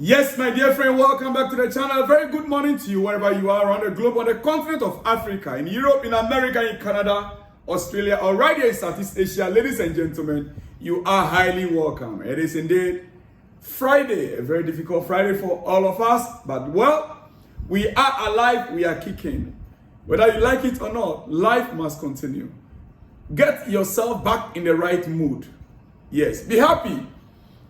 Yes, my dear friend, welcome back to the channel. Very good morning to you wherever you are around the globe, on the continent of Africa, in Europe, in America, in Canada, Australia, or right here in Southeast Asia. Ladies and gentlemen, you are highly welcome. It is indeed Friday, a very difficult Friday for all of us, but well, we are alive, we are kicking. Whether you like it or not, life must continue. Get yourself back in the right mood. Yes, be happy.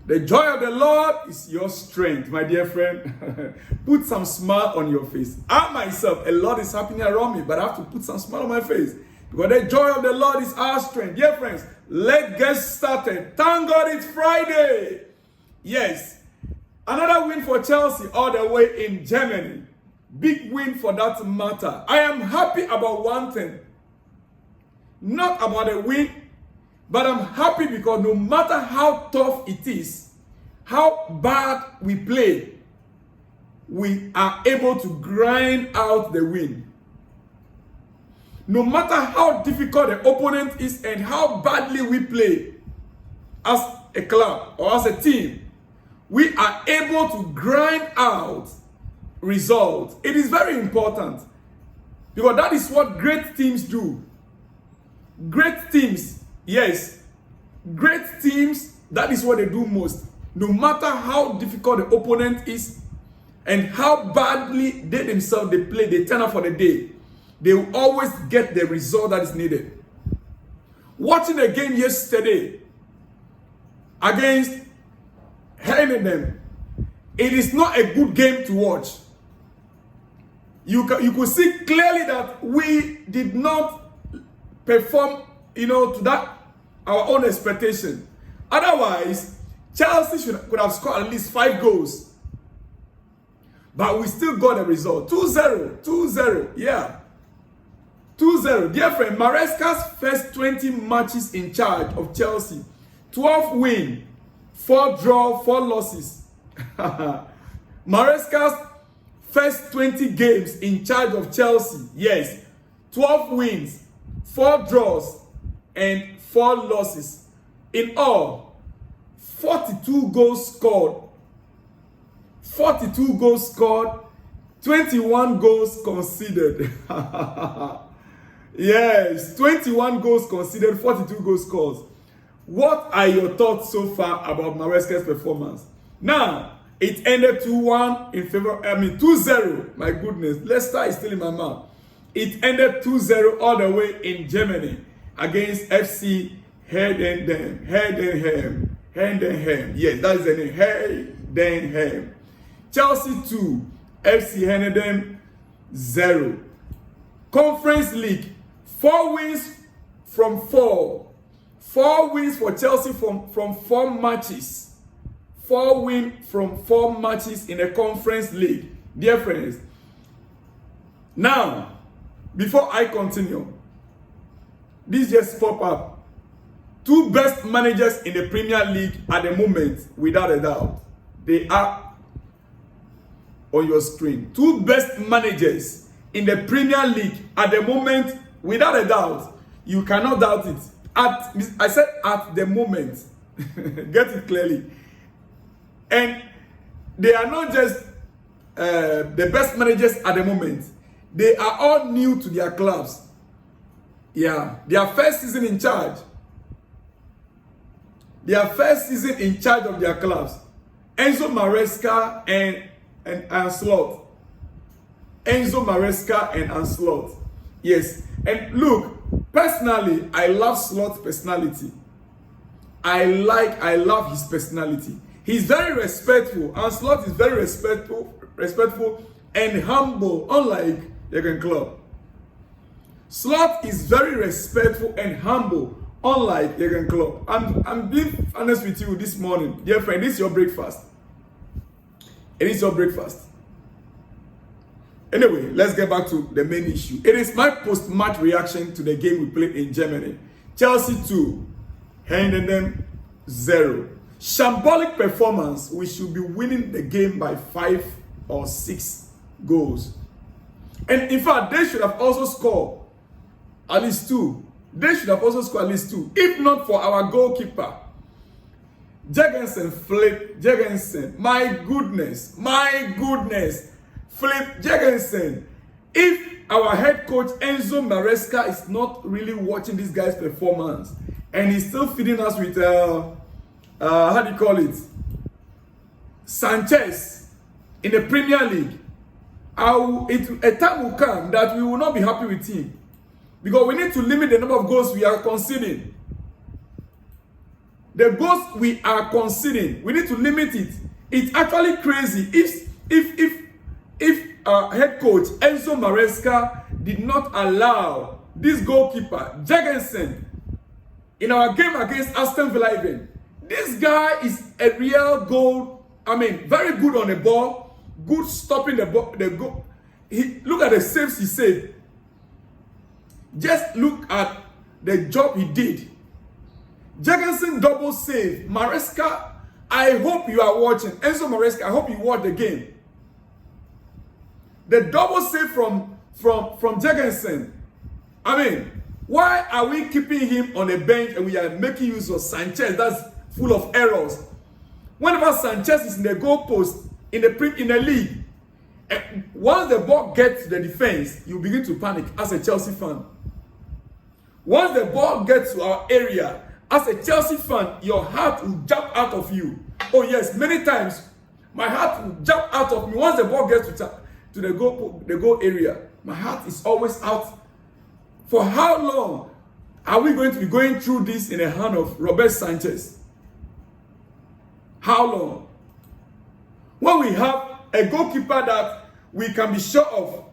The joy of the Lord is your strength, my dear friend. Put some smile on your face. I myself, a lot is happening around me, but I have to put some smile on my face. Because the joy of the Lord is our strength. Dear friends, let's get started. Thank God it's Friday. Yes. Another win for Chelsea all the way in Germany. Big win for that matter. I am happy about one thing. Not about a win, but I'm happy because no matter how tough it is, how bad we play, we are able to grind out the win. No matter how difficult the opponent is and how badly we play as a club or as a team, we are able to grind out results. It is very important because that is what great teams do. Great teams, yes, great teams, that is what they do most. No matter how difficult the opponent is and how badly they themselves they play, they turn up for the day, they will always get the result that is needed. Watching the game yesterday against Heidenheim, it is not a good game to watch. You could see clearly that we did not perform, to that our own expectation. Otherwise, Chelsea could have scored at least 5 goals. But we still got the result. 2-0. 2-0. Yeah. 2-0. Dear friend, Maresca's first 20 matches in charge of Chelsea. 12 wins, 4 draws, 4 losses. Maresca's first 20 games in charge of Chelsea. Yes. 12 wins, 4 draws, and 4 losses. In all, 42 goals scored. 42 goals scored, 21 goals conceded. Yes, 21 goals conceded, 42 goals scored. What are your thoughts so far about Maresca's performance? Now, it ended 2-1 in favor, 2-0. My goodness, Leicester is still in my mouth. It ended 2-0 all the way in Germany against FC Heidenheim. Heidenheim. Yes, that is the name. Heidenheim. Chelsea 2, FC Heidenheim 0. Conference League, 4 wins from 4. 4 wins for Chelsea from 4 matches. 4 wins from 4 matches in the Conference League. Dear friends, now, before I continue, this just pop up. 2 best managers in the Premier League at the moment, without a doubt. They are on your screen. 2 best managers in the Premier League at the moment, without a doubt. You cannot doubt it. I said at the moment. Get it clearly. And they are not just the best managers at the moment. They are all new to their clubs. Yeah, their first season in charge. Their first season in charge of their clubs. Enzo Maresca and Ancelotti. Enzo Maresca and Ancelotti. Yes. And look, personally, I love Slot's personality. I love his personality. He's very respectful. Ancelotti is very respectful and humble, unlike Jurgen Klopp. Slot is very respectful and humble, unlike Jurgen Klopp. I'm being honest with you this morning. Dear friend, this is your breakfast. It is your breakfast. Anyway, let's get back to the main issue. It is my post-match reaction to the game we played in Germany. Chelsea 2, Heidenheim 0. Shambolic performance. We should be winning the game by 5 or 6 goals. And in fact, they should have also scored at least 2. They should have also scored at least 2. If not for our goalkeeper. Jorgensen flip Jorgensen. My goodness. Flip Jorgensen. If our head coach Enzo Maresca is not really watching this guy's performance and he's still feeding us with how do you call it? Sanchez in the Premier League, a time will come that we will not be happy with him, because we need to limit the number of goals we are conceding. The goals we are conceding, we need to limit it. It's actually crazy if head coach Enzo Maresca did not allow this goalkeeper Jorgensen in our game against Aston Villa even. This guy is a real goal. I mean, very good on the ball, good stopping the ball. Look at the saves he saved. Just look at the job he did. Jorgensen double save. Maresca, I hope you are watching. Enzo Maresca, I hope you watch the game. The double save from Jorgensen. I mean, why are we keeping him on the bench and we are making use of Sanchez? That's full of errors. Whenever Sanchez is in the goalpost in the league, once the ball gets to the defense, you begin to panic as a Chelsea fan. Once the ball gets to our area, as a Chelsea fan, your heart will jump out of you. Oh yes, many times my heart will jump out of me once the ball gets to the goal area. My heart is always out. For how long are we going to be going through this in the hand of Robert Sanchez? How long? When we have a goalkeeper that we can be sure of,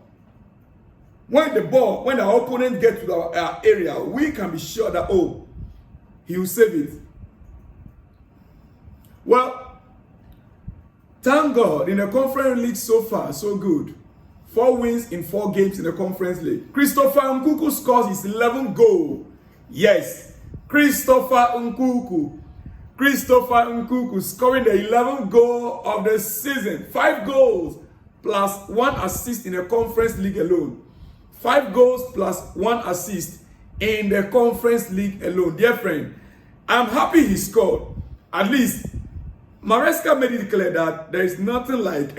when our opponent gets to our area, we can be sure that, oh, he will save it. Well, thank God, in the Conference League so far, so good. 4 wins in 4 games in the Conference League. Christopher Nkunku scores his 11th goal. Yes, Christopher Nkunku scoring the 11th goal of the season. 5 goals plus 1 assist in the Conference League alone. 5 goals plus 1 assist in the Conference League alone. Dear friend, I'm happy he scored. At least Maresca made it clear that there is nothing like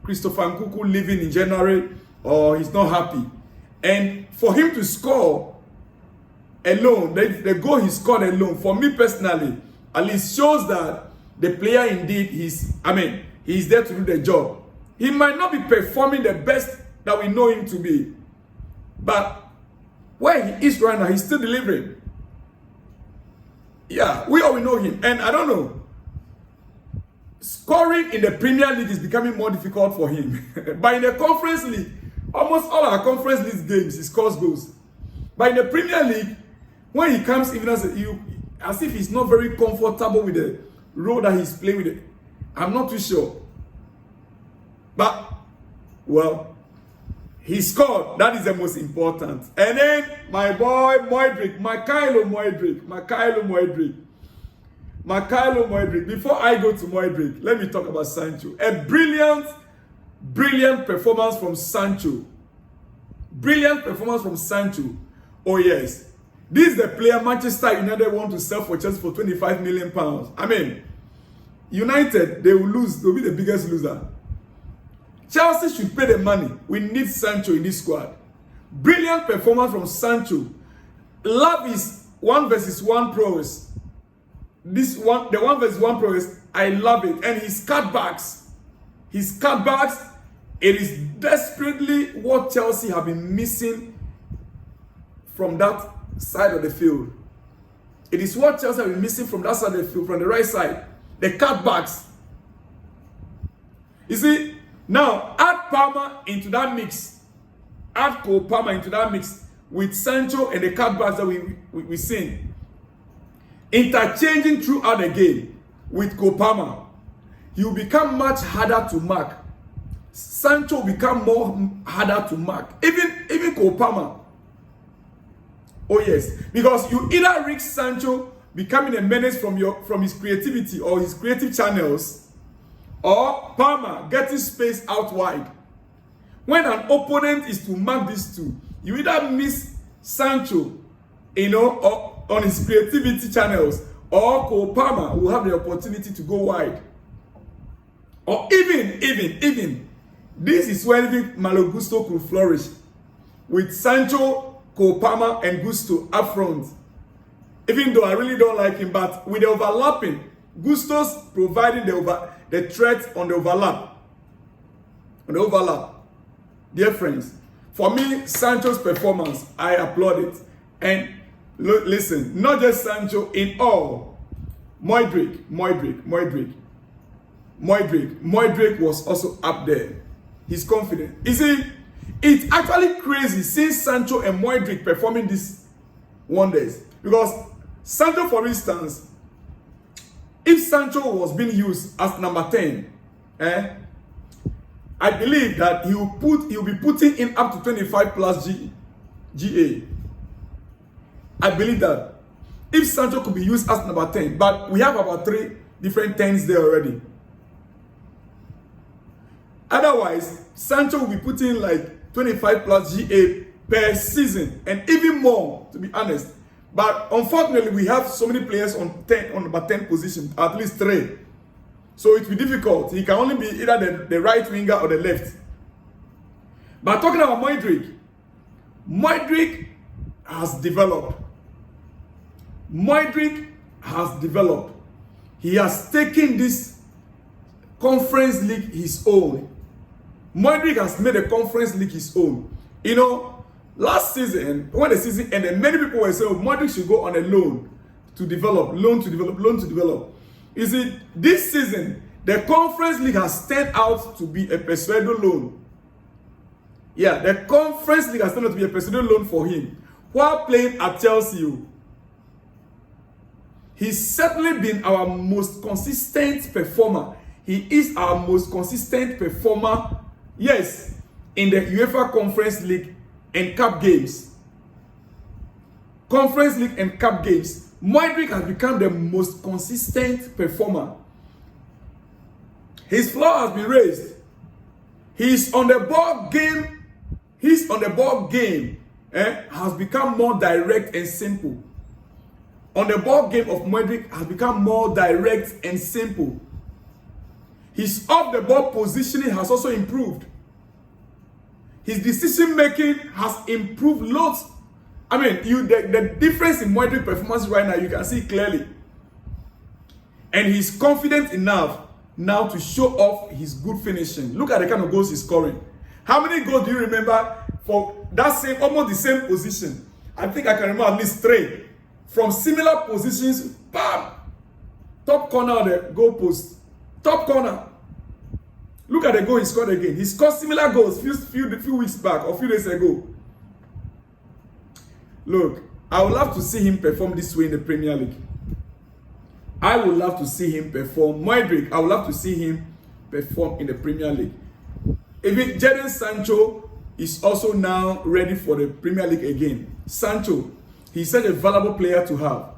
Christopher Nkunku leaving in January or he's not happy. And for him to score alone, the goal he scored alone, for me personally, at least shows that the player indeed he's there to do the job. He might not be performing the best that we know him to be, but where he is right now, he's still delivering. Yeah, we all know him. And I don't know, scoring in the Premier League is becoming more difficult for him. But in the Conference League, almost all our Conference League games, he scores goals. But in the Premier League, when he comes, even as if he's not very comfortable with the role that he's playing with it, I'm not too sure. But, well, he scored. That is the most important. And then, my boy, Mudryk, Mykhailo Mudryk. Before I go to Mudryk, let me talk about Sancho. A brilliant performance from Sancho. Oh yes. This is the player Manchester United want to sell for Chelsea for £25 million. I mean, United, they will lose. They'll be the biggest loser. Chelsea should pay the money. We need Sancho in this squad. Brilliant performance from Sancho. Love is 1 versus 1 prowess. The 1 versus 1 prowess, I love it. And his cutbacks, it is desperately what Chelsea have been missing from that side of the field. It is what Chelsea have been missing from that side of the field, from the right side. The cutbacks. You see, now add Palmer into that mix. Add Cole Palmer into that mix with Sancho and the cutbacks that we seen. Interchanging throughout the game with Cole Palmer. He will become much harder to mark. Sancho will become more harder to mark. Even Cole Palmer. Oh yes, because you either risk Sancho becoming a menace from his creativity or his creative channels, or Palmer getting space out wide. When an opponent is to mark these two, you either miss Sancho, or on his creativity channels, or Cole Palmer will have the opportunity to go wide. Or even, this is when even Malo Gusto could flourish with Sancho, Cole Palmer, and Gusto up front. Even though I really don't like him, but with the overlapping, Gusto's providing the threat on the overlap. Dear friends, for me, Sancho's performance, I applaud it. And listen, not just Sancho, in all, Mudryk was also up there. He's confident. You see, it's actually crazy seeing Sancho and Mudryk performing these wonders. Because Sancho, for instance, if Sancho was being used as number 10, I believe that he'll be putting in up to 25 plus GA. I believe that if Sancho could be used as number 10, but we have about 3 different 10s there already. Otherwise, Sancho will be putting like 25 plus GA per season, and even more, to be honest. But unfortunately, we have so many players on number 10 position, at least 3. So it will be difficult. He can only be either the right winger or the left. But talking about Mudryk has developed. He has taken this Conference League his own. Mudryk has made the Conference League his own. You know, last season, when the season ended, many people were saying, oh, Mudryk should go on a loan to develop. You see, this season, the Conference League has turned out to be a Persuado loan. Yeah, the Conference League has turned out to be a Persuado loan for him. While playing at Chelsea, he's certainly been our most consistent performer. He is our most consistent performer, yes, in the UEFA Conference League and Cup games. Mudryk has become the most consistent performer. His floor has been raised. He's on the ball game. Has become more direct and simple. On the ball game of Mudryk has become more direct and simple. His off the ball positioning has also improved. His decision making has improved lots. I mean, the difference in Mudryk performance right now, you can see clearly. And he's confident enough now to show off his good finishing. Look at the kind of goals he's scoring. How many goals do you remember for that almost the same position? I think I can remember at least 3. From similar positions, bam! Top corner of the goal post. Top corner. Look at the goal he scored again. He scored similar goals few weeks back or few days ago. Look, I would love to see him perform this way in the Premier League. I would love to see him perform. Mudryk, I would love to see him perform in the Premier League. Even Jadon Sancho is also now ready for the Premier League again. Sancho, he's such a valuable player to have.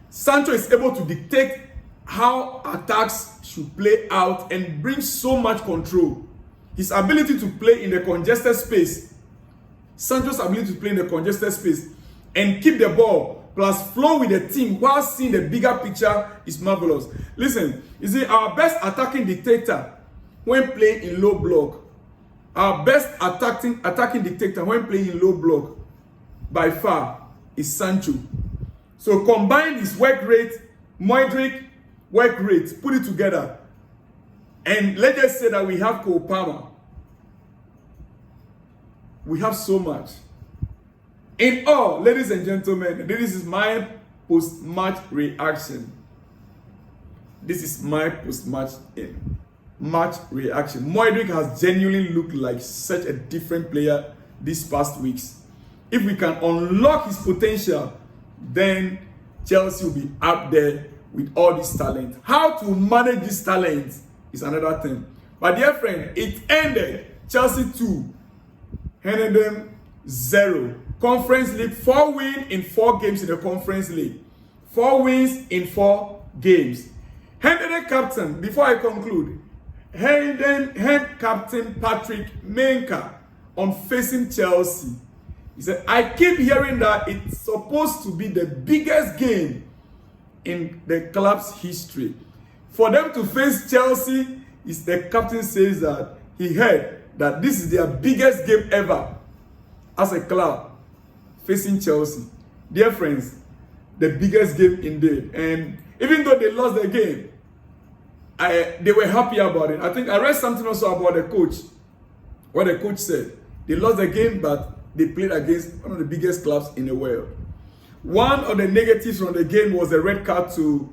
Sancho is able to dictate how attacks should play out and bring so much control. His ability to play in the congested space, Sancho's ability to play in the congested space and keep the ball plus flow with the team while seeing the bigger picture is marvelous. Listen, you see, our best attacking dictator when playing in low block, when playing in low block by far is Sancho. So combine his work rate, Mudryk work rate, put it together, and let's just say that we have Cole Palmer. We have so much. In all, ladies and gentlemen, this is my post-match reaction. Match reaction. Mudryk has genuinely looked like such a different player these past weeks. If we can unlock his potential, then Chelsea will be up there with all this talent. How to manage this talent is another thing. But dear friend, it ended Chelsea 2, Heidenheim 0. Conference League, 4 wins in 4 games in the Conference League. 4 wins in 4 games. Heidenheim captain, before I conclude, Heidenheim captain Patrick Menka on facing Chelsea. He said, I keep hearing that it's supposed to be the biggest game in the club's history. For them to face Chelsea, the captain says that he heard that this is their biggest game ever as a club facing Chelsea. Dear friends, the biggest game indeed. And even though they lost the game, they were happy about it. I think I read something also about the coach. What the coach said. They lost the game, but they played against one of the biggest clubs in the world. One of the negatives from the game was the red card to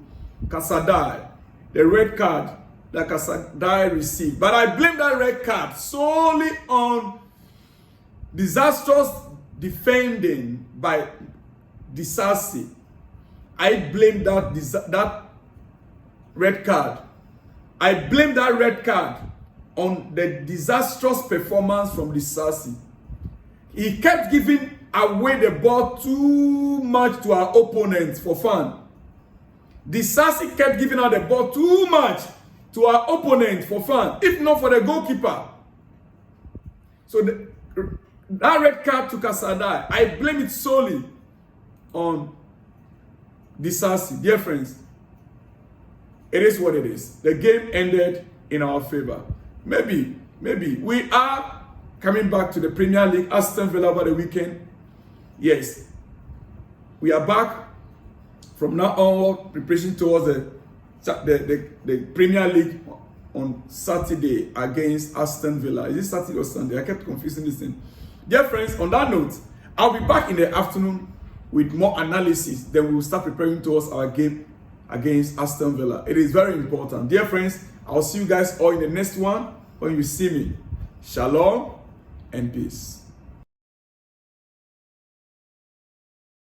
Casadei. The red card that Casadei received. But I blame that red card solely on disastrous defending by Disasi. I blame that red card. I blame that red card on the disastrous performance from Disasi. He kept giving away the ball too much to our opponents for fun. Disasi kept giving out the ball too much to our opponent for fun, if not for the goalkeeper. So that red card to Casadei, I blame it solely on Disasi. Dear friends, it is what it is. The game ended in our favor. Maybe we are coming back to the Premier League. Aston Villa over the weekend. Yes, we are back from now on, preparation towards the Premier League on Saturday against Aston Villa. Is it Saturday or Sunday? I kept confusing this thing. Dear friends, on that note, I'll be back in the afternoon with more analysis. Then we will start preparing towards our game against Aston Villa. It is very important. Dear friends, I'll see you guys all in the next one when you see me. Shalom and peace.